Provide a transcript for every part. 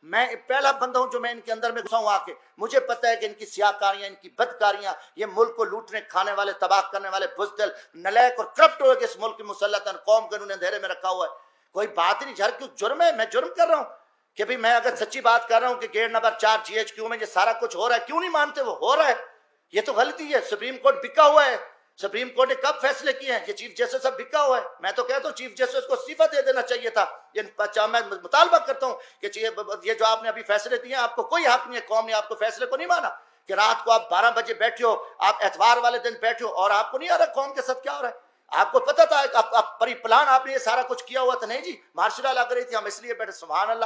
میں پہلا بندہ ہوں جو میں ان کے اندر میں گھسا ہوں آ کے. مجھے پتہ ہے کہ ان کی سیاہکاریاں، ان کی بدکاریاں، یہ ملک کو لوٹنے کھانے والے، تباہ کرنے والے بزدل، نلیک اور کرپٹ ہوئے کہ اس ملک کی مسلطن قوم کو انہوں نے اندھیرے میں رکھا ہوا ہے. کوئی بات نہیں، جھر کیوں جرم ہے؟ میں جرم کر رہا ہوں کہ بھئی میں اگر سچی بات کر رہا ہوں کہ گیٹ نمبر 4 GHQ میں یہ سارا کچھ ہو رہا ہے، کیوں نہیں مانتے؟ وہ ہو رہا ہے، یہ تو غلطی ہے. سپریم کورٹ بکا ہوا ہے. سپریم کورٹ نے کب فیصلے کیے ہیں؟ یہ چیف جسٹس اب بکا ہوا ہے. میں تو کہتا ہوں چیف جسٹس کو استعفیٰ دے دینا چاہیے تھا. میں مطالبہ کرتا ہوں کہ یہ جو آپ نے ابھی فیصلے دیے ہیں، آپ کو کوئی حق نہیں ہے، قوم نے آپ کو فیصلے کو نہیں مانا کہ رات کو آپ 12 بجے بیٹھے ہو، آپ اتوار والے دن بیٹھے ہو اور آپ کو نہیں آ رہا قوم کے ساتھ کیا ہو رہا ہے. آپ کو پتہ تھا پری پلان آپ نے یہ سارا کچھ کیا ہوا تھا؟ نہیں جی، مارشل لا لگ رہی تھی، ہم اس لیے بیٹھے. سبحان اللہ،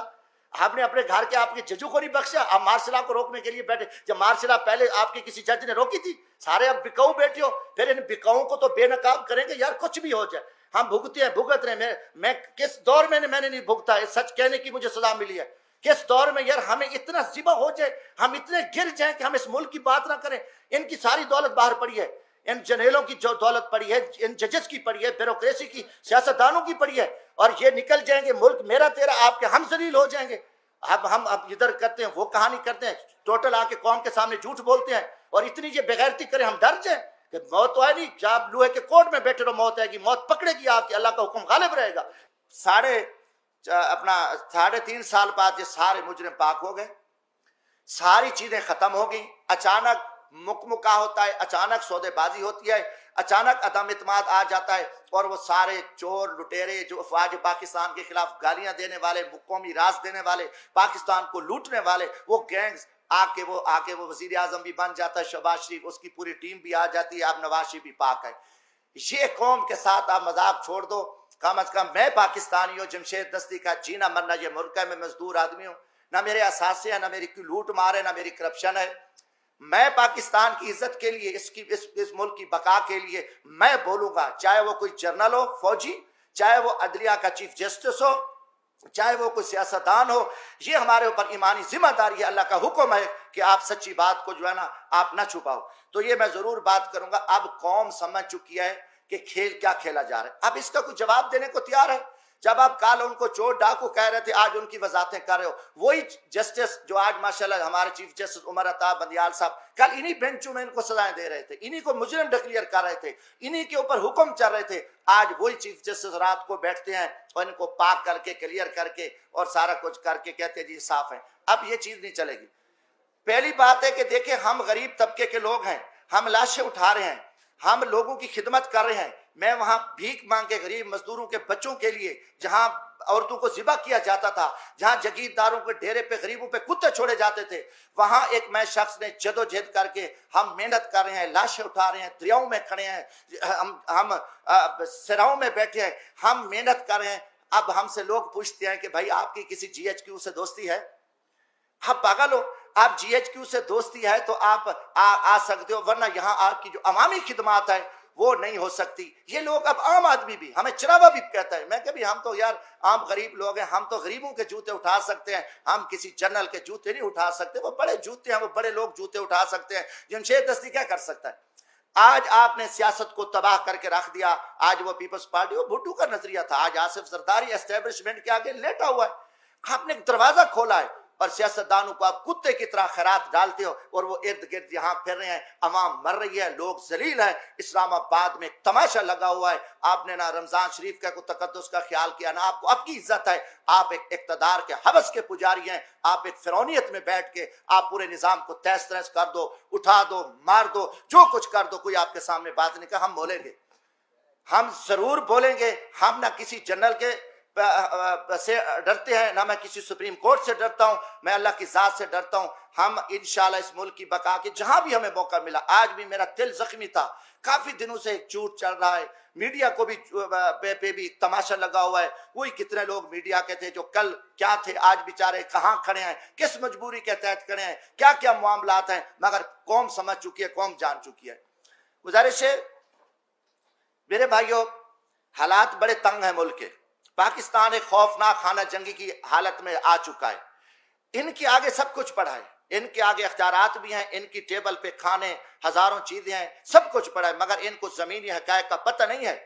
آپ نے اپنے گھر کے آپ کے ججوں کو نہیں بخشا، آپ مارشل کو روکنے کے لیے بیٹھے. جب مارشل پہلے آپ کے کسی جج نے روکی تھی؟ سارے اب بکاؤ بیٹھے ہو. پھر ان بکاؤں کو تو بے نقاب کریں گے یار، کچھ بھی ہو جائے. ہم بھگتے ہیں، بھگت رہے ہیں. میں کس دور میں نے نہیں بھگتا ہے، سچ کہنے کی مجھے سزا ملی ہے. کس دور میں یار ہمیں اتنا ذبح ہو جائے، ہم اتنے گر جائیں کہ ہم اس ملک کی بات نہ کریں. ان کی ساری دولت باہر پڑی ہے، ان جنرلوں کی جو دولت پڑی ہے، ان ججز کی پڑی ہے، بیوروکریسی کی، سیاستدانوں کی پڑی ہے، اور یہ نکل جائیں گے. ملک میرا تیرا آپ کے ہم ذلیل ہو جائیں گے. اب ہم ادھر کرتے ہیں، وہ کہانی کرتے ہیں، ٹوٹل آ کے قوم کے سامنے جھوٹ بولتے ہیں اور اتنی یہ بغیرتی کریں ہم ڈر جائیں کہ موت تو ہے نہیں. جب آپ لوہے کے کوٹ میں بیٹھے رہو، موت آئے گی، موت پکڑے گی آپ کی، اللہ کا حکم غالب رہے گا. 3.5 سال بعد یہ سارے مجرم پاک ہو گئے، ساری چیزیں ختم ہو گئیں. اچانک مکمکا ہوتا ہے، اچانک سودے بازی ہوتی ہے، اچانک عدم اعتماد آ جاتا ہے، اور وہ سارے چور لٹیرے جو افواج پاکستان کے خلاف گالیاں دینے والے، قومی راز دینے والے، پاکستان کو لوٹنے والے، وہ گینگز آ کے وہ وزیر اعظم بھی بن جاتا ہے شہباز شریف، اس کی پوری ٹیم بھی آ جاتی ہے، اب نواز شریف بھی پاک ہے. یہ قوم کے ساتھ آپ مذاق چھوڑ دو. کم از کم میں پاکستانی ہوں، جمشید دستی کا جینا مرنا یہ ملک ہے، میں مزدور آدمی ہوں، نہ میرے اثاثے ہیں، نہ میری کوئی لوٹ مار ہے، نہ میری کرپشن ہے. میں پاکستان کی عزت کے لیے، اس ملک کی بقا کے لیے میں بولوں گا، چاہے وہ کوئی جنرل ہو، فوجی، چاہے وہ عدلیہ کا چیف جسٹس ہو، چاہے وہ کوئی سیاستدان ہو. یہ ہمارے اوپر ایمانی ذمہ داری ہے، اللہ کا حکم ہے کہ آپ سچی بات کو جو ہے نا آپ نہ چھپاؤ. تو یہ میں ضرور بات کروں گا. اب قوم سمجھ چکی ہے کہ کھیل کیا کھیلا جا رہا ہے. اب اس کا کوئی جواب دینے کو تیار ہے؟ جب آپ کل ان کو چور ڈاکو کہہ رہے تھے، آج ان کی وضاحتیں کر رہے ہو. وہی جسٹس جو آج ماشاءاللہ ہمارے چیف جسٹس عمر عطا بندیال صاحب کل انہی بینچوں میں ان کو سزائیں دے رہے تھے، انہی کو مجرم ڈکلیئر کر رہے تھے، انہی کے اوپر حکم چل رہے تھے. آج وہی چیف جسٹس رات کو بیٹھتے ہیں اور ان کو پاک کر کے، کلیئر کر کے اور سارا کچھ کر کے کہتے ہیں جی صاف ہیں. اب یہ چیز نہیں چلے گی. پہلی بات ہے کہ دیکھیں ہم غریب طبقے کے لوگ ہیں، ہم لاشیں اٹھا رہے ہیں، ہم لوگوں کی خدمت کر رہے ہیں. میں وہاں بھیک مانگ کے غریب مزدوروں کے بچوں کے لیے، جہاں عورتوں کو ذبح کیا جاتا تھا، جہاں جگیرداروں کے ڈیرے پہ غریبوں پہ کتے چھوڑے جاتے تھے، وہاں ایک میں شخص نے جدوجہد کر کے ہم محنت کر رہے ہیں، لاشیں اٹھا رہے ہیں، دریاؤں میں کھڑے ہیں، ہم سراؤں میں بیٹھے ہیں، ہم محنت کر رہے ہیں. اب ہم سے لوگ پوچھتے ہیں کہ بھائی آپ کی کسی GHQ سے دوستی ہے؟ آپ پاگل ہو؟ آپ GHQ سے دوستی ہے تو آپ آ سکتے ہو، ورنہ یہاں آپ کی جو عوامی خدمات ہے وہ نہیں ہو سکتی. یہ لوگ اب عام آدمی بھی ہمیں چراوا بھی کہتا ہے. میں کہ بھی ہم تو یار عام غریب لوگ ہیں، ہم تو غریبوں کے جوتے اٹھا سکتے ہیں، ہم کسی جنرل کے جوتے نہیں اٹھا سکتے. وہ بڑے جوتے ہیں، وہ بڑے لوگ جوتے اٹھا سکتے ہیں. جمشید دستی کیا کر سکتا ہے؟ آج آپ نے سیاست کو تباہ کر کے رکھ دیا. آج وہ پیپلز پارٹی، وہ بھٹو کا نظریہ تھا، آج آصف زرداری اسٹیبلشمنٹ کے آگے لیٹا ہوا ہے. آپ نے ایک دروازہ کھولا ہے اور سیاستدانوں کو آپ کتے کی طرح خیرات ڈالتے ہو، اور وہ ارد گرد یہاں پھر رہے ہیں. عوام مر رہی ہے، لوگ ذلیل ہیں. اسلام آباد میں ایک تماشا لگا ہوا ہے. آپ نے نہ رمضان شریف کا کوئی تقدس کا خیال کیا، نہ آپ کو آپ کی عزت ہے. آپ ایک اقتدار کے ہوس کے پجاری ہیں. آپ ایک فرعونیت میں بیٹھ کے آپ پورے نظام کو تہس نہس کر دو، اٹھا دو، مار دو، جو کچھ کر دو. کوئی آپ کے سامنے بات نہیں کہا. ہم بولیں گے، ہم ضرور بولیں گے. ہم نہ کسی جنرل کے سے ڈرتے ہیں، نہ میں کسی سپریم کورٹ سے ڈرتا ہوں، میں اللہ کی ذات سے ڈرتا ہوں. ہم انشاءاللہ اس ملک کی بقا کے جہاں بھی ہمیں موقع ملا. آج بھی میرا دل زخمی تھا، کافی دنوں سے ایک جھوٹ چل رہا ہے، میڈیا کو بھی پہ بھی تماشا لگا ہوا ہے. وہی کتنے لوگ میڈیا کے تھے جو کل کیا تھے، آج بیچارے کہاں کھڑے ہیں، کس مجبوری کے تحت کھڑے ہیں، کیا کیا معاملات ہیں. مگر قوم سمجھ چکی ہے، قوم جان چکی ہے. گزارش ہے میرے بھائیوں، حالات بڑے تنگ ہیں ملک کے. پاکستان ایک خوفناک خانہ جنگی کی حالت میں آ چکا ہے. ان کے آگے سب کچھ پڑا ہے، ان کے آگے اختیارات بھی ہیں، ان کی ٹیبل پہ کھانے ہزاروں چیزیں ہیں، سب کچھ پڑا ہے. مگر ان کو زمینی حقائق کا پتہ نہیں ہے.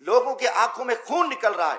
لوگوں کے آنکھوں میں خون نکل رہا ہے.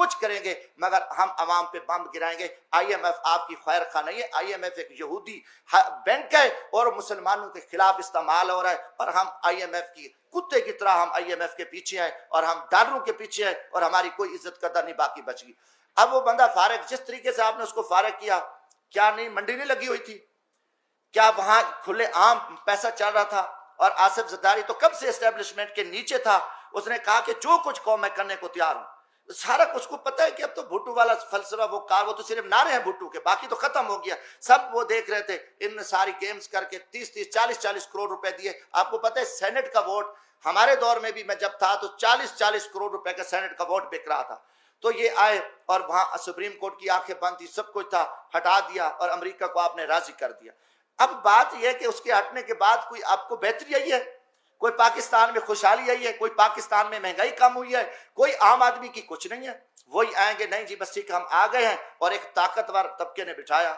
کچھ کریں گے مگر ہم عوام پہ بم گرائیں گے۔ آئی ایم ایف آپ کی خیر خواہ نہیں ہے، آئی ایم ایف ایک یہودی بینک ہے اور مسلمانوں کے خلاف استعمال ہو رہا ہے، اور ہم آئی ایم ایف کی کتے کی طرح ہم آئی ایم ایف کے پیچھے ہیں اور ہم ڈالروں کے پیچھے ہیں، اور ہماری کوئی عزت قدر نہیں باقی بچ گئی۔ اب وہ بندہ فارغ، جس طریقے سے آپ نے اس کو فارغ کیا، کیا نہیں منڈی نہیں لگی ہوئی تھی؟ کیا وہاں کھلے عام پیسہ چل رہا تھا؟ اور آصف زرداری تو کب سے اسٹیبلشمنٹ کے نیچے تھا، اس نے کہا کہ جو کچھ قوم میں کرنے کو تیار ہوں، سارا کچھ کو پتہ ہے کہ اب تو بھٹو والا فلسفہ وہ تو صرف نعرے ہیں بھٹو کے، باقی تو ختم ہو گیا، سب وہ دیکھ رہے تھے۔ ان نے ساری گیمز کر کے 30 40 کروڑ روپے دیے۔ آپ کو پتہ ہے سینٹ کا ووٹ ہمارے دور میں بھی میں جب تھا تو 40 کروڑ روپے کا سینٹ کا ووٹ بک رہا تھا۔ تو یہ آئے اور وہاں سپریم کورٹ کی آنکھیں بند تھی، سب کچھ تھا، ہٹا دیا اور امریکہ کو آپ نے راضی کر دیا۔ اب بات یہ ہے کہ اس کے ہٹنے کے بعد کوئی آپ کو بہتری آئی ہے؟ کوئی پاکستان میں خوشحالی آئی ہے؟ کوئی پاکستان میں مہنگائی کم ہوئی ہے؟ کوئی عام آدمی کی کچھ نہیں ہے۔ وہی آئیں گے نہیں جی بس ٹھیک ہم آ گئے ہیں، اور ایک طاقتور طبقے نے بٹھایا۔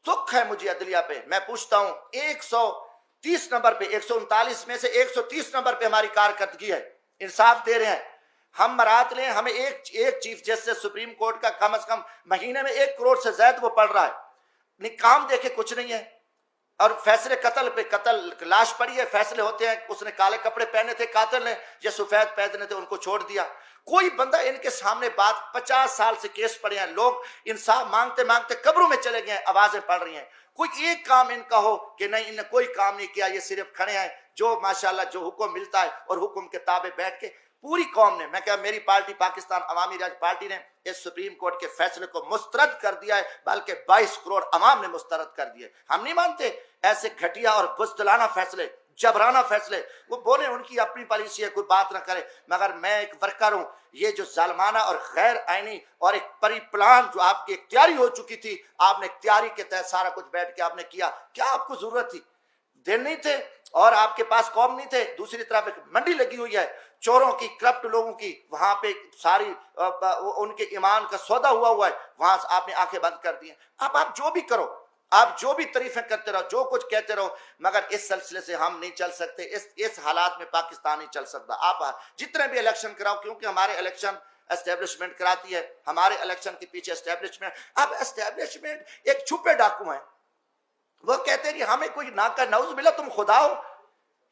دکھ ہے مجھے عدلیہ پہ، میں پوچھتا ہوں 130 نمبر پہ، 139 میں سے 130 نمبر پہ ہماری کارکردگی ہے، انصاف دے رہے ہیں۔ ہم مرات لیں، ہمیں ایک چیف جسٹس سپریم کورٹ کا کم از کم مہینے میں 1 کروڑ سے زائد وہ پڑ رہا ہے، کام دیکھے کچھ نہیں ہے۔ اور فیصلے قتل پہ قتل، لاش پڑی ہے، فیصلے ہوتے ہیں، اس نے کالے کپڑے پہنے تھے قاتل نے یا سفید پہنے تھے ان کو چھوڑ دیا۔ کوئی بندہ ان کے سامنے بات، 50 سال سے کیس پڑے ہیں، لوگ انصاف مانگتے مانگتے قبروں میں چلے گئے ہیں، آوازیں پڑ رہی ہیں، کوئی ایک کام ان کا ہو کہ نہیں ان نے کوئی کام نہیں کیا، یہ صرف کھڑے ہیں جو ماشاءاللہ جو حکم ملتا ہے اور حکم کے تابع بیٹھ کے پوری قوم نے، میں کہا میری پارٹی پاکستان عوامی راج پارٹی نے اس سپریم کورٹ کے فیصلے کو مسترد کر دیا ہے، بلکہ 22 کروڑ عوام نے مسترد کر دیا ہے۔ ہم نہیں مانتے ایسے گھٹیا اور بزدلانہ فیصلے، جبرانہ فیصلے، وہ بولے ان کی اپنی پالیسی ہے، کوئی بات نہ کرے، مگر میں ایک ورکر ہوں، یہ جو ظالمانہ اور غیر آئینی اور ایک پری پلان جو آپ کی اختیاری ہو چکی تھی، آپ نے اختیاری کے تحت سارا کچھ بیٹھ کے آپ نے کیا، کیا آپ کو ضرورت تھی؟ دن نہیں تھے اور آپ کے پاس قوم نہیں تھے۔ دوسری طرف ایک منڈی لگی ہوئی ہے چوروں کی، کرپٹ لوگوں کی، وہاں پہ ساری ان کے ایمان کا سودا ہوا ہے، وہاں سے آپ نے آنکھیں بند کر دی ہیں۔ اب آپ جو بھی کرو، آپ جو بھی تعریفیں کرتے رہو، جو کچھ کہتے رہو، مگر اس سلسلے سے ہم نہیں چل سکتے، اس حالات میں پاکستان نہیں چل سکتا۔ آپ جتنے بھی الیکشن کراؤ، کیونکہ ہمارے الیکشن اسٹیبلشمنٹ کراتی ہے، ہمارے الیکشن کے پیچھے اسٹیبلشمنٹ، اب اسٹیبلشمنٹ ایک چھپے ڈاکو ہیں، وہ کہتے ہیں کہ ہمیں کوئی نعوذ باللہ تم خدا ہو،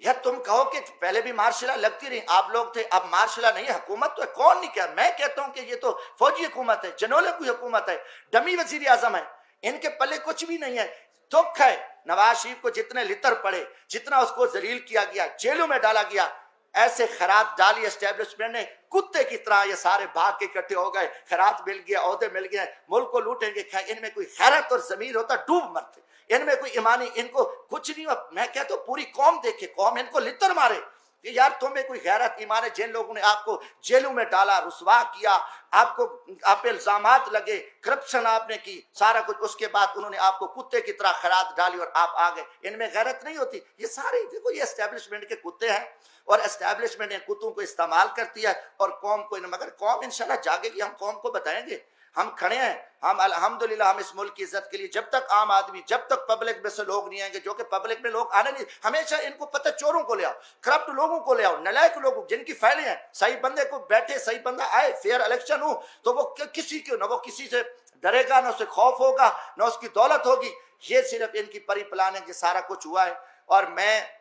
یا تم کہو کہ پہلے بھی مارشلہ لگتی رہی، آپ لوگ تھے، اب مارشلہ نہیں ہے، حکومت تو ہے، کون نہیں کہا؟ میں کہتا ہوں کہ یہ تو فوجی حکومت ہے، جنولے کی حکومت ہے، ڈمی وزیر اعظم ہے، ان کے پلے کچھ بھی نہیں ہے۔ دکھ ہے نواز شریف کو جتنے لتر پڑے، جتنا اس کو ذلیل کیا گیا، جیلوں میں ڈالا گیا، ایسے خیرات ڈالی اسٹیبلشمنٹ نے، کتے کی طرح یہ سارے بھاگ کے اکٹھے ہو گئے، خیرات مل گیا، عہدے مل گئے، ملک کو لوٹیں گے۔ ان میں کوئی خیرت اور ضمیر ہوتا ڈوب مرتے، ان میں کوئی ایمانی، ان کو کچھ نہیں ہو۔ میں کہتا ہوں پوری قوم دیکھے، قوم ان کو لتر مارے کہ یار تمہیں کوئی غیرت ایمان ہے؟ جن لوگوں نے آپ کو جیلوں میں ڈالا، رسوا کیا، آپ کو آپ پہ الزامات لگے، کرپشن آپ نے کی، سارا کچھ، اس کے بعد انہوں نے آپ کو کتے کی طرح خیرات ڈالی اور آپ آ گئے، ان میں غیرت نہیں ہوتی؟ یہ سارے دیکھو یہ اسٹیبلشمنٹ کے کتے ہیں، اور اسٹیبلشمنٹ ان کتوں کو استعمال کرتی ہے اور قوم کو، مگر قوم انشاءاللہ جاگے گی، ہم قوم کو بتائیں گے، ہم کھڑے ہیں، ہم الحمدللہ ہم اس ملک کی عزت کے لیے، جب تک عام آدمی، جب تک پبلک میں سے لوگ نہیں آئیں گے، جو کہ پبلک میں لوگ آنے نہیں، ہمیشہ ان کو پتہ چوروں کو لے آؤ، کرپٹ لوگوں کو لے آؤ، نالائق لوگوں جن کی فائلیں ہیں، صحیح بندے کو بیٹھے، صحیح بندہ آئے، فیئر الیکشن ہو تو وہ کسی کو نہ، وہ کسی سے ڈرے گا، نہ اسے خوف ہوگا، نہ اس کی دولت ہوگی۔ یہ صرف ان کی پری پلاننگ یہ سارا کچھ ہوا ہے، اور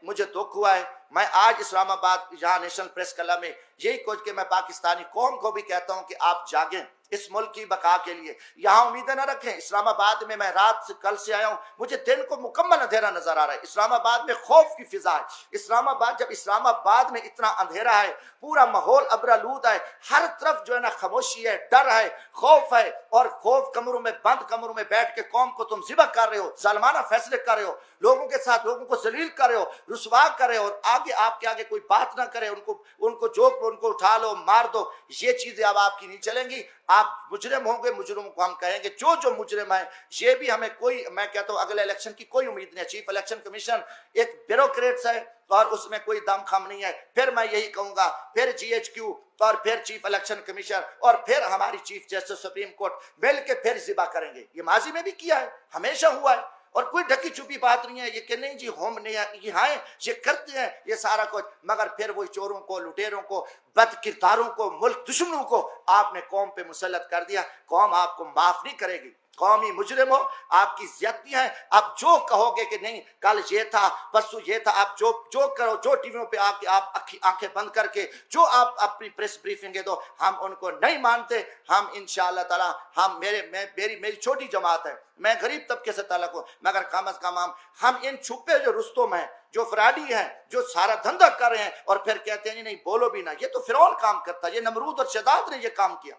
مجھے دکھ ہوا ہے۔ میں آج اسلام آباد یہاں نیشنل پریس کلب میں یہی کچھ کہ میں پاکستانی قوم کو بھی کہتا ہوں کہ آپ جاگیں اس ملک کی بقا کے لیے، یہاں امیدیں نہ رکھیں۔ اسلام آباد میں رات سے کل سے آیا ہوں، مجھے دن کو مکمل اندھیرا نظر آ رہا ہے، اسلام آباد میں خوف کی فضا ہے۔ اسلام آباد، جب اسلام آباد میں اتنا اندھیرا ہے، پورا ماحول ابرآلود ہے، ہر طرف جو ہے نا خاموشی ہے، ڈر ہے، خوف ہے، اور خوف کمروں میں بند کمروں میں بیٹھ کے قوم کو تم ذبح کر رہے ہو، ظالمانہ فیصلے کر رہے ہو، لوگوں کے ساتھ لوگوں کو ذلیل کر رہے ہو، رسوا کر رہے ہو، اور آگے آپ کے آگے کوئی بات نہ کرے، ان کو جوک ان کو اٹھا لو، مار دو، یہ چیزیں اب آپ کی نہیں چلیں گی۔ آپ مجرم ہوں گے، مجرموں کو ہم کہیں گے جو مجرم ہے، یہ بھی ہمیں کوئی، میں کہتا ہوں اگلے الیکشن کی کوئی امید نہیں ہے۔ چیف الیکشن کمیشن ایک بیوروکریٹس ہے اور اس میں کوئی دم خم نہیں ہے۔ پھر میں یہی کہوں گا، پھر جی ایچ کیو اور پھر چیف الیکشن کمیشن اور پھر ہماری چیف جسٹس سپریم کورٹ مل کے پھر ذبح کریں گے۔ یہ ماضی میں بھی کیا ہے، ہمیشہ ہوا ہے، اور کوئی ڈھکی چھپی بات نہیں ہے یہ کہ نہیں جی ہم نہیں یہاں یہ کرتے ہیں یہ سارا کچھ، مگر پھر وہی چوروں کو، لٹیروں کو، بد کرداروں کو، ملک دشمنوں کو آپ نے قوم پہ مسلط کر دیا۔ قوم آپ کو معاف نہیں کرے گی، قومی مجرم ہو، آپ کی زیادتی ہیں۔ آپ جو کہو گے کہ نہیں کل یہ تھا پرسوں یہ تھا، آپ جو کرو، جو ٹی ویوں پہ آپ آنکھیں بند کر کے جو آپ اپنی پریس بریفنگیں دو، ہم ان کو نہیں مانتے۔ ہم انشاءاللہ تعالی میری چھوٹی جماعت ہے، میں غریب طبقے سے تعلق ہوں، مگر کم از کم ہم ان چھپے جو رستم ہیں، جو فراڈی ہیں، جو سارا دھندا کر رہے ہیں اور پھر کہتے ہیں نہیں بولو بھی نہ، یہ تو فرعون کام کرتا، یہ نمرود اور شداد نے یہ کام کیا۔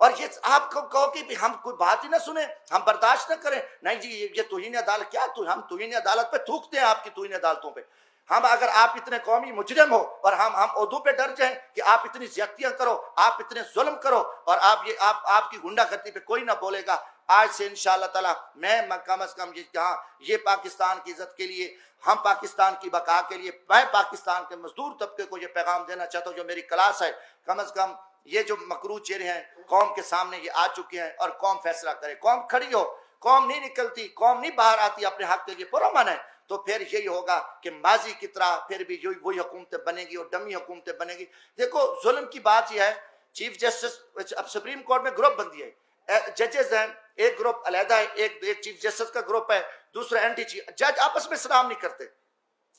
اور یہ آپ کو کہو کہ ہم کوئی بات ہی نہ سنیں، ہم برداشت نہ کریں، نہیں جی یہ توہین عدالت کیا، ہم توہین عدالت پہ تھوکتے ہیں، آپ کی توہین عدالتوں پہ۔ ہم اگر آپ اتنے قومی مجرم ہو اور ہم عہدوں پہ ڈر جائیں کہ آپ اتنی زیادتیاں کرو، آپ اتنے ظلم کرو، اور آپ کی غنڈہ گردی پہ کوئی نہ بولے گا، آج سے انشاءاللہ تعالی میں کم از کم یہ پاکستان کی عزت کے لیے، ہم پاکستان کی بقا کے لیے، میں پاکستان کے مزدور طبقے کو یہ پیغام دینا چاہتا ہوں، جو میری کلاس ہے، کم از کم یہ جو مکروہ چہرے ہیں قوم کے سامنے یہ آ چکے ہیں، اور قوم فیصلہ کرے، قوم کھڑی ہو، قوم نہیں نکلتی، قوم نہیں باہر آتی اپنے حق کے لیے پرامن ہے، تو پھر یہی ہوگا کہ ماضی کی طرح پھر بھی وہی حکومتیں بنے گی اور ڈمی حکومتیں بنے گی۔ دیکھو ظلم کی بات یہ ہے، چیف جسٹس اب سپریم کورٹ میں گروپ بندی ہے، ججز ہیں، ایک گروپ علیحدہ ہے، ایک چیف جسٹس کا گروپ ہے، دوسرا اینٹی چیف، جج آپس میں سلام نہیں کرتے،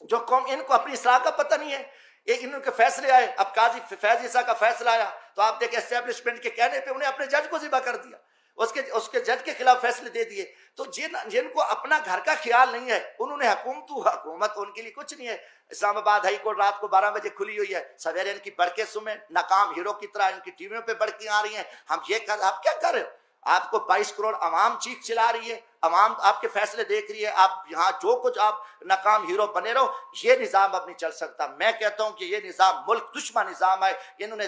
جو قوم ان کو اپنی اصلاح کا پتہ نہیں ہے، ایک ان کے فیصلے آئے، اب قاضی فیض عیسیٰ کا فیصلہ آیا تو آپ دیکھیں اسٹیبلشمنٹ کے کہنے پہ انہیں اپنے جج کو ذبح کر دیا، اس کے جج کے خلاف فیصلے دے دیے۔ تو جن کو اپنا گھر کا خیال نہیں ہے، انہوں نے حکومت ان کے لیے کچھ نہیں ہے۔ اسلام آباد ہائی کورٹ رات کو 12 بجے کھلی ہوئی ہے، سویرے ان کی بڑکیں سنیں، ناکام ہیرو کی طرح ان کی ٹی ویوں پہ بڑکیں آ رہی ہیں، آپ کیا کر رہے ہو؟ آپ کو 22 کروڑ عوام چیخ چلا رہی ہے، عوام آپ کے فیصلے دیکھ رہی ہے، آپ یہاں جو کچھ آپ ناکام ہیرو بنے رہو، یہ نظام اب نہیں چل سکتا۔ میں کہتا ہوں کہ یہ نظام ملک دشمن نظام ہے، انہوں نے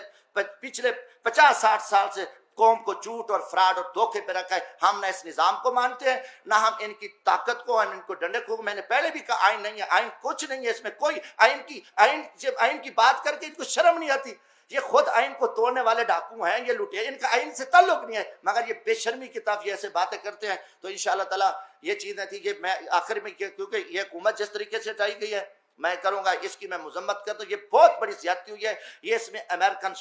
پچھلے 50-60 سال سے قوم کو جھوٹ اور فراڈ اور دھوکے پہ رکھا ہے۔ ہم نہ اس نظام کو مانتے ہیں، نہ ہم ان کی طاقت کو، ان کو ڈنڈے کو۔ میں نے پہلے بھی کہا آئین نہیں ہے، آئین کچھ نہیں ہے، اس میں کوئی آئین کی بات کر کے ان کو شرم نہیں آتی۔ یہ خود آئین کو توڑنے والے ڈاکو ہیں، یہ لٹے، ان کا آئین سے تعلق نہیں ہے، مگر یہ بے شرمی کی طرف یہ ایسے باتیں کرتے ہیں۔ تو انشاءاللہ تعالیٰ یہ چیزیں تھی کہ میں آخر میں، کیونکہ یہ حکومت جس طریقے سے چلائی گئی ہے میں کروں گا، اس کی میں مذمت کرتا ہوں، یہ بہت بڑی زیادتی ہوئی ہے، یہ اس میں امریکن